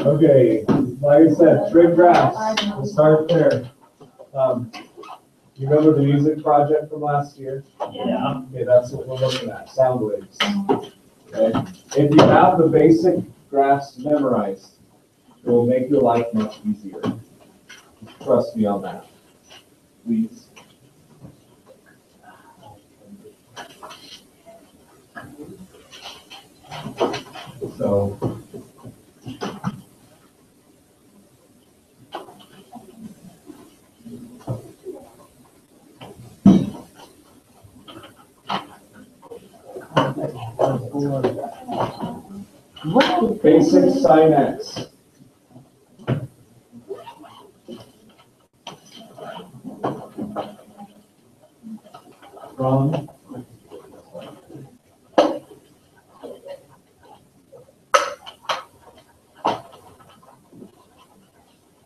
Okay, like I said, trig graphs, we'll start there. You remember the music project from last year? Yeah. Okay, that's what we're looking at, sound waves. Okay, if you have the basic graphs memorized, it will make your life much easier. Trust me on that, please. So, basic sin x. From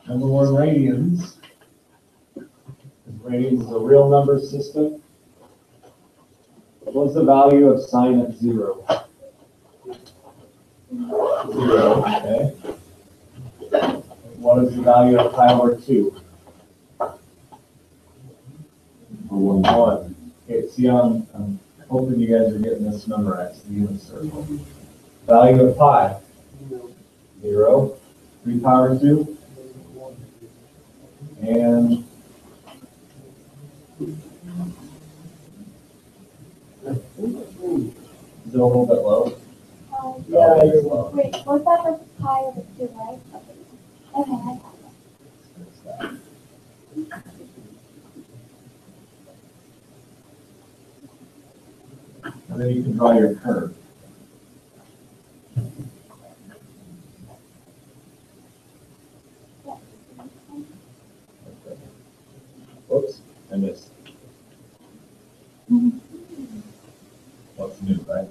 number one, radians. Radians is a real number system. What's the value of sin at 0? 0, okay. What is the value of pi over 2? 1. Okay, see, I'm hoping you guys are getting this memorized, the unit circle. Value of pi? 0. 3 power 2? And is it a little bit low? Yeah, it's low. wait, what's that for pi over 2, right? Okay, I got it. And then you can draw your curve. Whoops, I missed. What's new, right?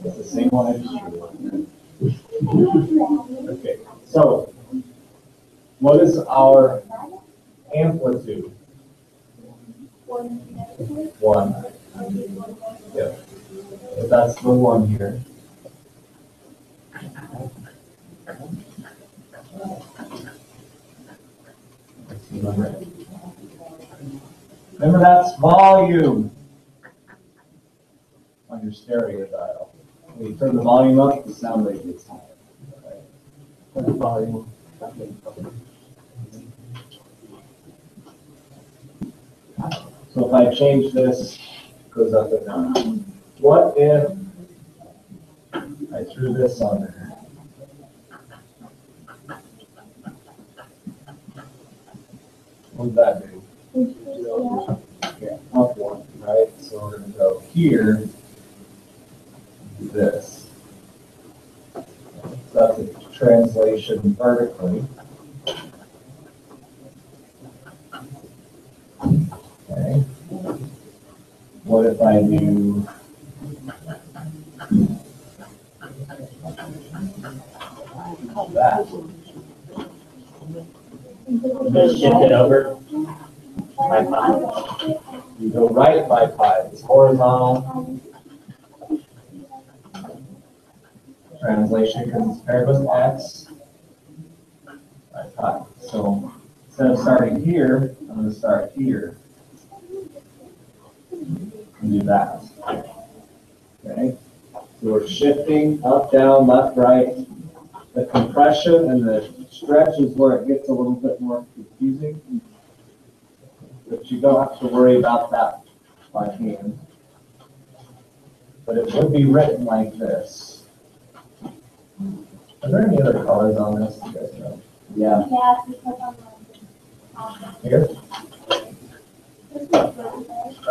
It's the same one I just drew. Okay, so what is our amplitude? 1. Yep. So that's the 1 here. Remember, that's volume on your stereo dial. When you turn the volume up, the sound rate gets higher. Okay. Turn the volume. So if I change this, it goes up and down. What if I threw this on there? What would that do? Okay, up 1, right? So we're going to go here, do this. So that's a translation vertically. Okay. What if I do that? Just shift it over by pi. You go right by pi. It's horizontal. Translation because it's paired with x by pi. So instead of starting here, I'm going to start here and do that. Okay. So we're shifting up, down, left, right. The compression and the stretch is where it gets a little bit more confusing. But you don't have to worry about that by hand. But it would be written like this. Are there any other colors on this? You guys know? Yeah. Yeah, because Here?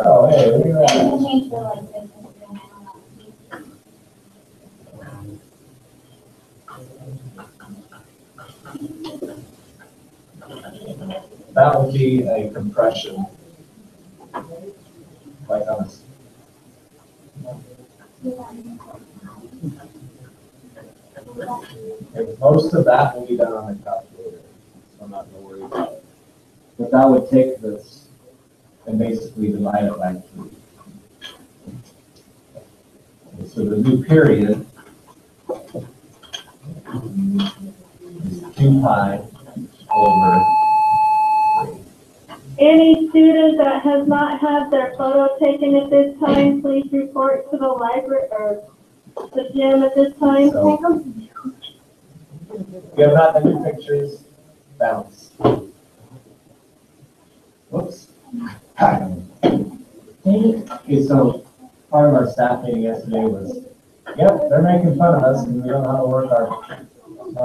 Oh, hey, look at that. change the like this. That would be a compression. Like on this. Most of that will be done on the calculator. But that would take this and basically divide it by 3. Okay, so the new period is 2 pi over 3. Any student that has not had their photo taken at this time, please report to the library or the gym at this time. So, if you have not done your pictures, bounce. Whoops. Okay, so part of our staff meeting yesterday was, yep, they're making fun of us and we don't know how to work our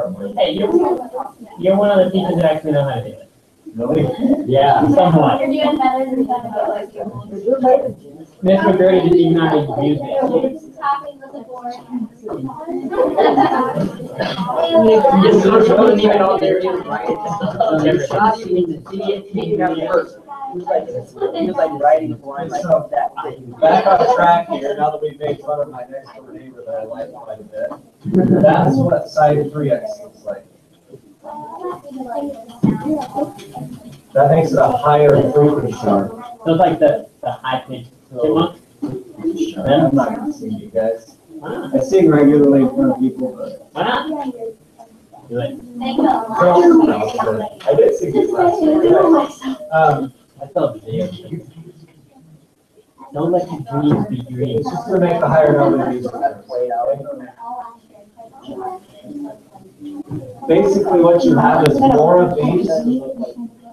board. Hey, you're one of the teachers that actually know how to do it. Really? Yeah, somewhat. You're doing better than that, but like you're Miss McGurdy didn't even know how to use it. tapping with the board. This social wasn't even on there, even right? It's not even see it, taking out first. It was like writing a line like that. Back on track here, now that we've made fun of my next door neighbor that I like quite a bit. That's what side 3x looks like. That makes it a higher frequency. So it's like the high pitched chipmunk. I'm not gonna sing you guys. I sing regularly in front of people, but. Why not? Do it. I did sing it last night. I saw the video. Don't let your dreams be dreams. It's just gonna make the higher number of these play out. Basically, what you have is more of these.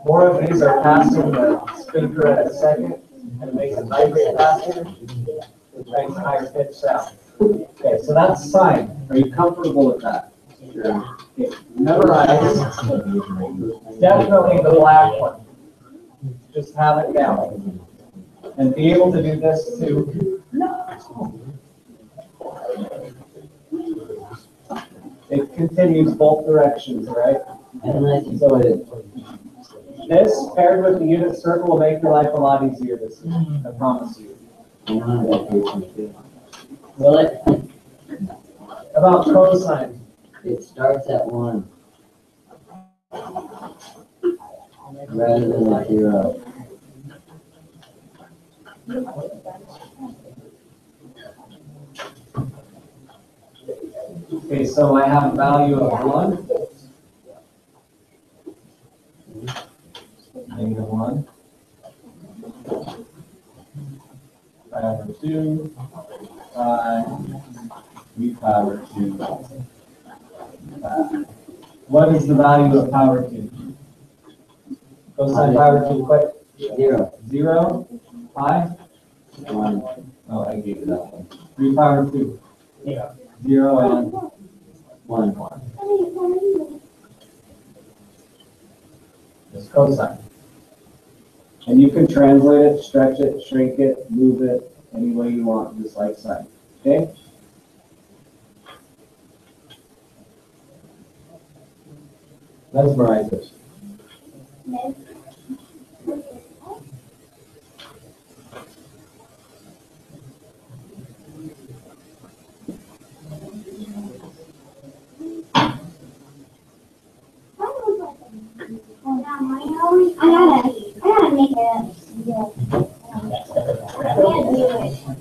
More of these are passing the speaker at a second, and it makes it vibrate faster, which makes a higher pitch sound. Okay, so that's sine. Are you comfortable with that? Okay, memorize. Definitely the black one. Just have it down. And be able to do this too. It continues both directions, right? So this paired with the unit circle will make your life a lot easier this year, I promise you. Will it? About cosine. It starts at 1. Rather than a 0. Okay, so I have a value of 1. -1. I have a 2. 3 power 2. What is the value of power 2? Cosine power 2, quick. 0. 0. Pi? 1. Oh, I gave it that one. 3 power 2. Yeah. 0 and 1. It's cosine. And you can translate it, stretch it, shrink it, move it any way you want, just like sine. Okay? Mesmerize it. I gotta make it.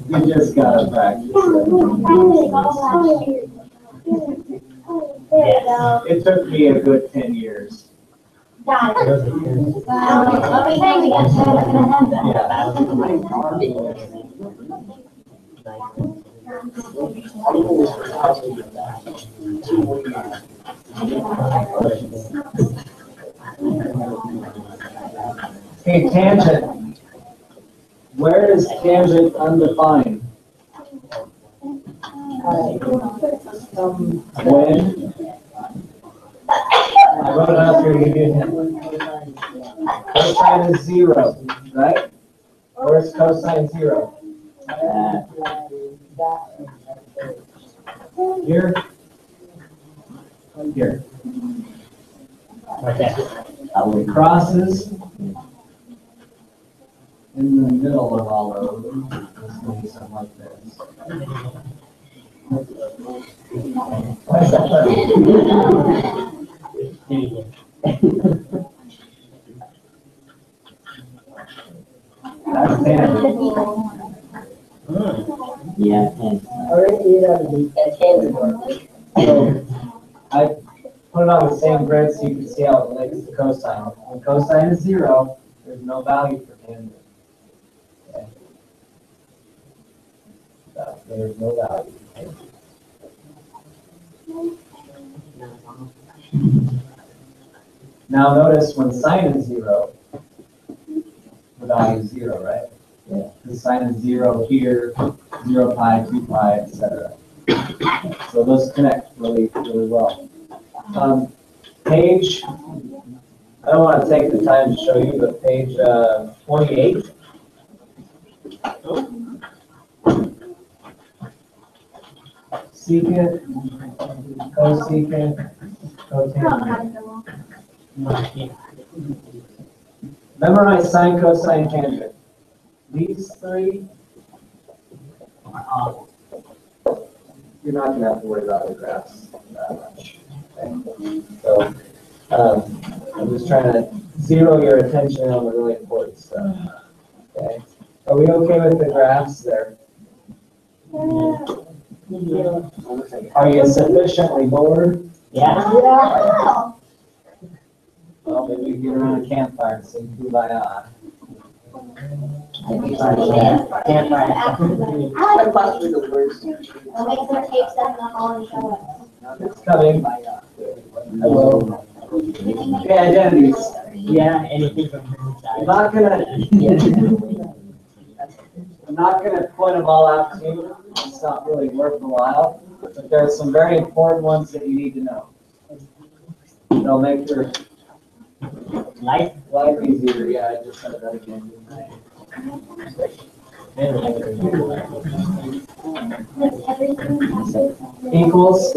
You just gotta practice it. It took me a good 10 years. Got it. Okay, tangent. Where is tangent undefined? When? I wrote it out here to give you a hint. Cosine is 0, right? Where's cosine 0? Here? Here. Okay. It crosses in the middle of all of them. It's going to be something like this. Why is that funny? That's 10. Yeah, and So I put it on the same grid so you can see how it relates to cosine. When cosine is 0, there's no value for tangent. Okay. So there's no value. Now notice when sine is 0, the value is 0, right? Yeah. The sine is 0 here, 0 pi, 2 pi, etc. So those connect really, really well. Page, I don't want to take the time to show you, but page 28. Secant, cosecant, cotangent. Memorize sine, cosine, tangent. These three, you're not going to have to worry about the graphs that much. Okay? So I'm just trying to zero your attention on the really important stuff. Okay? Are we okay with the graphs there? Are you sufficiently bored? yeah. Well, maybe we can get around a campfire and sing Kumbaya. It's coming. Hello. Okay, identities. Yeah, anything from her I'm side. not gonna point them all out to you. It's not really worth the while. But there are some very important ones that you need to know. They'll make your Life. life easier. Yeah, I just said that again. Didn't I? Equals.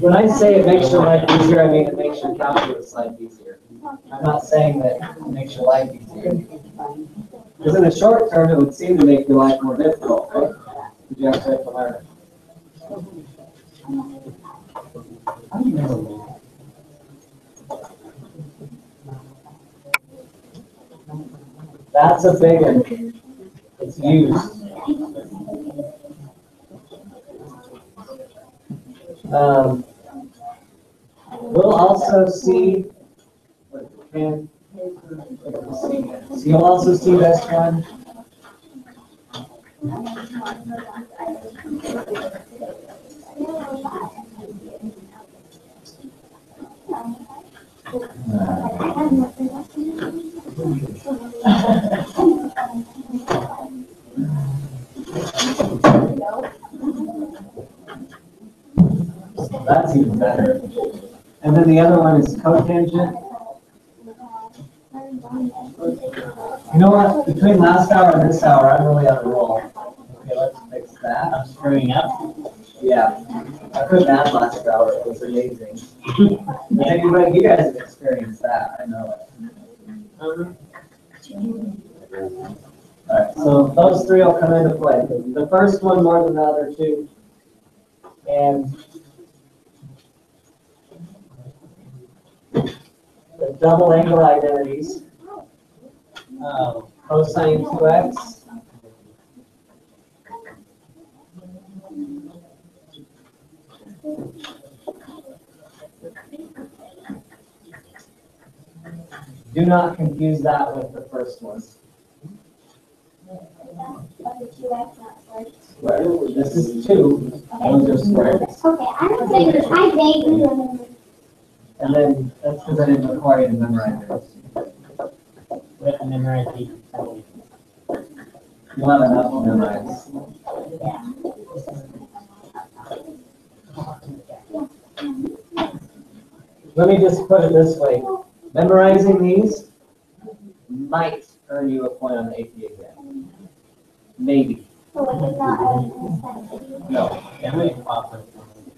When I say it makes your life easier, I mean it makes your calculus life easier. I'm not saying that it makes your life easier. Because in the short term, it would seem to make your life more difficult, right? Because you actually have to learn it. That's a big one. It's used. We'll also see. So you'll also see this one. That's even better. And then the other one is cotangent. You know what? Between last hour and this hour, I'm really on a roll. Okay, let's fix that. I'm screwing up. Yeah. I couldn't add last hour. It was amazing. Anybody, you guys have experienced that. I know it. Alright, so those three will come into play. The first one more than the other two. And the double angle identities. Cosine 2x. Do not confuse that with the first one. Square. This is 2. Those are squares. Okay, I vaguely remember. And then that's because I didn't require you to memorize those. We have to memorize these. You'll have enough to memorize. Let me just put it this way. Memorizing these might earn you a point on the AP exam. Maybe. So it is not a No. Yeah.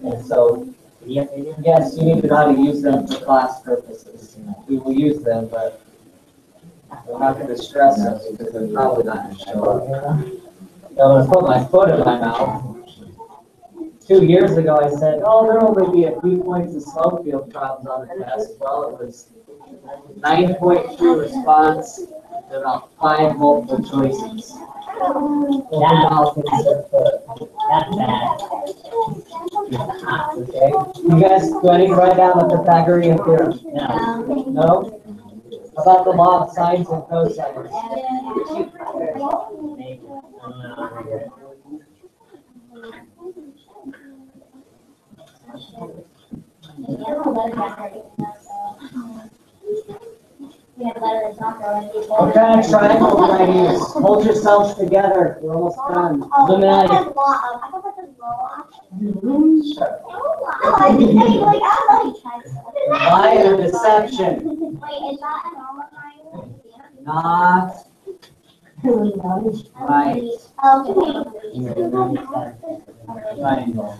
And so, yes, you need to know how to use them for class purposes. We will use them, but we're not going to stress them because they're probably not going to show up. I'm going to put my foot in my mouth. 2 years ago, I said, oh, there'll only be a few points of slope field problems on the test. Well, it was 9.2 response, There are about 5 multiple choices. That's bad. Okay. You guys, do I need to write down the Pythagorean theorem? No. No? About the law of sines and cosines? What kind of triangle do I use? Hold yourselves together. We're almost done. Illuminati. Lie or deception? Not right. Triangle.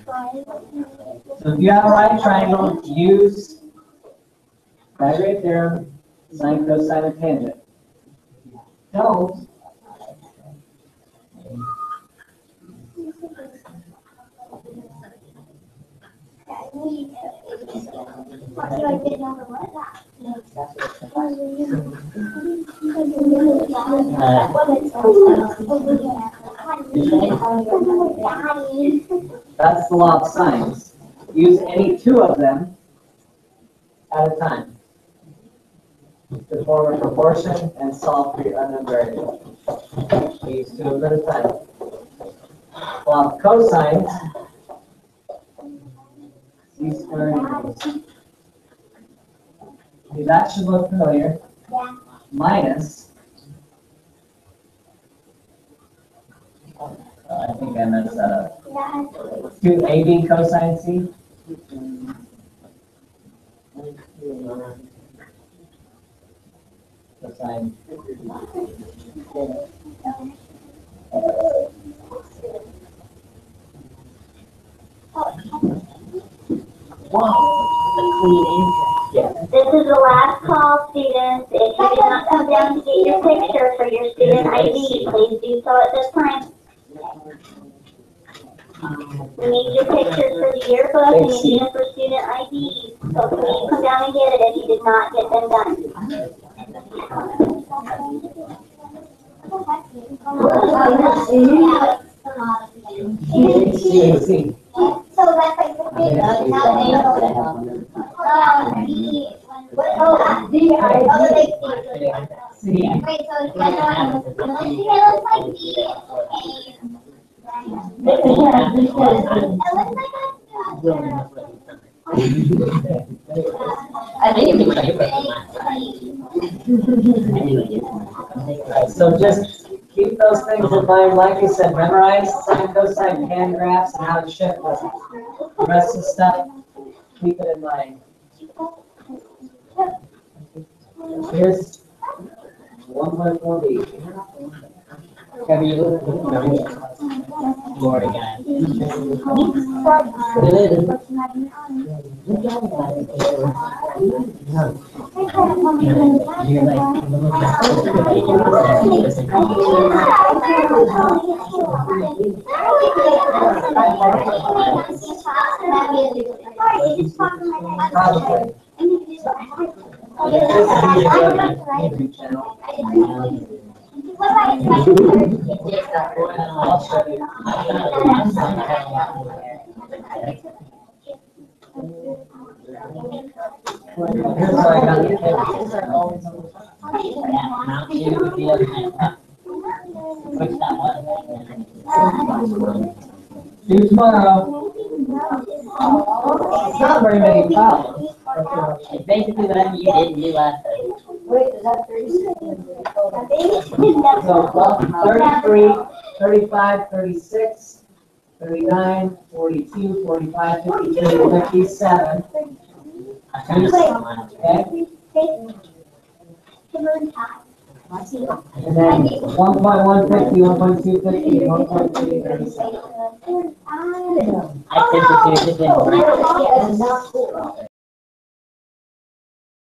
So if you have a right triangle, use Pythagorean theorem, sine, cosine, and tangent. Don't. That's the law of sines. Use any 2 of them at a time to form a proportion and solve for your unknown variable. Use 2 of them at a time. Law of cosines. C squared. Okay, that should look familiar. Minus. I think I messed that up. 2AB cosine C. Cosine. Wow. A clean answer. Yeah. This is the last call, students. If you did not come down to get your picture for your student ID, please do so at this time. We need your pictures for the yearbook and you need them for student ID. So please come down and get it if you did not get them done. C. So that's like the big C. Wait, so it looks like D. It looks I think So just keep those things in mind. Like I said, memorize sine, cosine, hand graphs, and how to shift them. The rest of the stuff, keep it in mind. Here's 1.4b. Have you looked at Lord again. You're like, Probably. YouTube channel. I'll show you. Here's what I got. Which that was. See you tomorrow. It's not very many problems. It's basically whatever you didn't do last time. So 33, 35, 36, 39, 42, 45, 52, 57. I kind of saw one. Okay? And then 1.150, 1.250, 1.337. I typically just didn't.